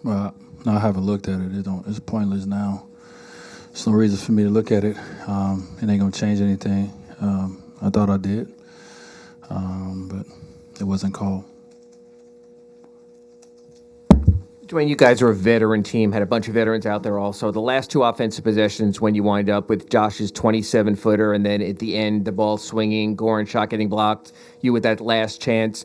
Well, no, I haven't looked at it. It's pointless now. There's no reason for me to look at it. It ain't gonna change anything. I thought I did, but it wasn't called. Dwayne, you guys are a veteran team, had a bunch of veterans out there also. The last two offensive possessions when you wind up with Josh's 27-footer and then at the end, the ball swinging, Goran shot getting blocked, you with that last chance.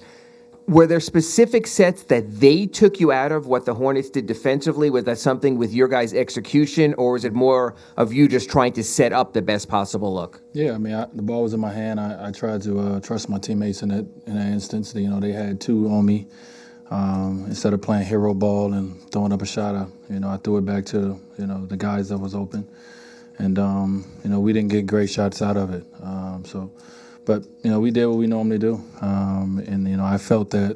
Were there specific sets that they took you out of what the Hornets did defensively? Was that something with your guys' execution, or is it more of you just trying to set up the best possible look? Yeah, I mean, the ball was in my hand. I tried to trust my teammates in that instance. They had two on me. Instead of playing hero ball and throwing up a shot, I threw it back to the guys that was open, and we didn't get great shots out of it. But we did what we normally do, and I felt that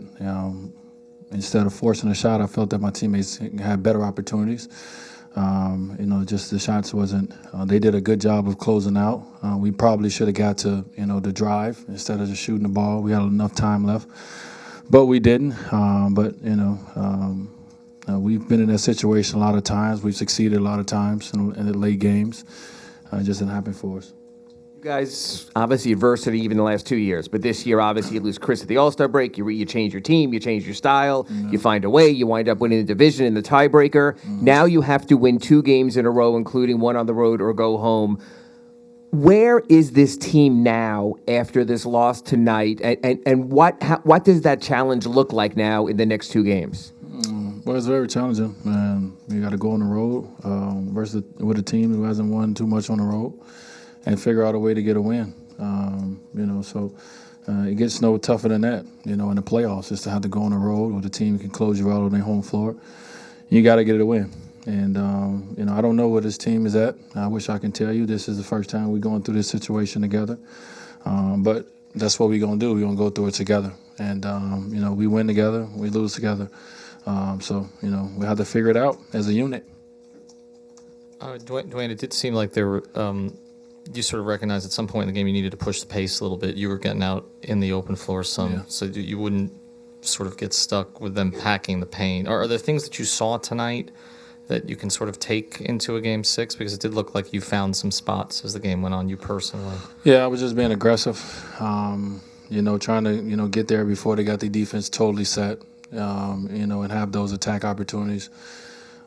instead of forcing a shot, I felt that my teammates had better opportunities. Just the shots wasn't. They did a good job of closing out. We probably should have got to the drive instead of just shooting the ball. We had enough time left. But we didn't. We've been in that situation a lot of times. We've succeeded a lot of times in the late games. It just didn't happen for us. You guys, obviously adversity even the last 2 years, but this year, obviously, you lose Chris at the All-Star break. You change your team, you change your style, you find a way, you wind up winning the division in the tiebreaker. Now you have to win 2 games in a row, including one on the road or go home. Where is this team now after this loss tonight, and what does that challenge look like now in the next 2 games? Well, it's very challenging, and you got to go on the road versus with a team who hasn't won too much on the road, and figure out a way to get a win. It gets no tougher than that. In the playoffs, just to have to go on the road with a team who can close you out on their home floor. You got to get it a win. And, I don't know where this team is at. I wish I can tell you. This is the first time we're going through this situation together. But that's what we're going to do. We're going to go through it together. And, we win together, we lose together. We have to figure it out as a unit. Dwayne, it did seem like there were you sort of recognized at some point in the game you needed to push the pace a little bit. You were getting out in the open floor some, so you wouldn't sort of get stuck with them packing the paint. Are there things that you saw tonight that you can sort of take into a Game 6? Because it did look like you found some spots as the game went on, you personally. Yeah, I was just being aggressive, trying to, get there before they got the defense totally set, and have those attack opportunities.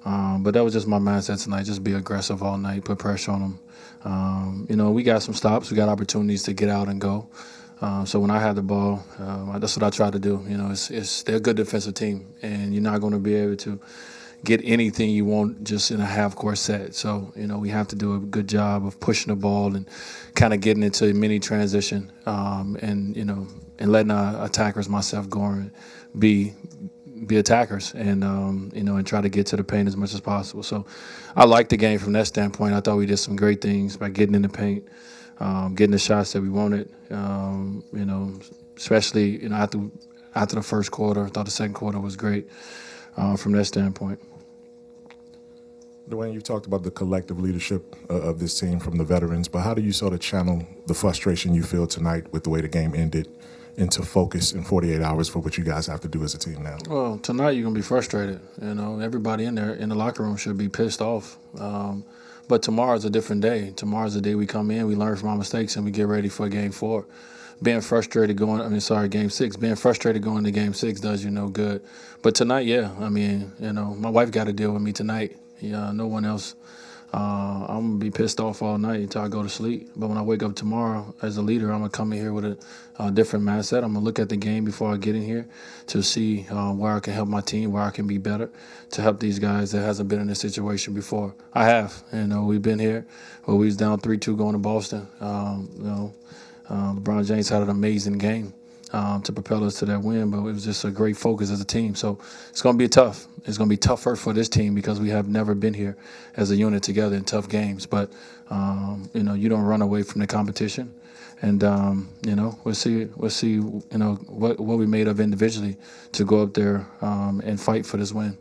But that was just my mindset tonight, just be aggressive all night, put pressure on them. We got some stops. We got opportunities to get out and go. So when I had the ball, that's what I tried to do. They're a good defensive team, and you're not going to be able to get anything you want just in a half-court set. So, we have to do a good job of pushing the ball and kind of getting into a mini transition and letting our attackers, myself, Goran, be attackers and try to get to the paint as much as possible. So I liked the game from that standpoint. I thought we did some great things by getting in the paint, getting the shots that we wanted, especially after the first quarter. I thought the second quarter was great from that standpoint. Dwayne, you've talked about the collective leadership of this team from the veterans, but how do you sort of channel the frustration you feel tonight with the way the game ended into focus in 48 hours for what you guys have to do as a team now? Well, tonight you're going to be frustrated. Everybody in there in the locker room should be pissed off. But tomorrow's a different day. Tomorrow's the day we come in, we learn from our mistakes, and we get ready for Game 4. Game 6. Being frustrated going to Game 6 does you no good. But tonight, my wife got to deal with me tonight. No one else. I'm going to be pissed off all night until I go to sleep. But when I wake up tomorrow as a leader, I'm going to come in here with a different mindset. I'm going to look at the game before I get in here to see where I can help my team, where I can be better, to help these guys that hasn't been in this situation before. I have. We've been here. We was down 3-2 going to Boston. LeBron James had an amazing game to propel us to that win, but it was just a great focus as a team. So it's going to be tough. It's going to be tougher for this team because we have never been here as a unit together in tough games. But, you don't run away from the competition. And, we'll see, what we made of individually to go up there and fight for this win.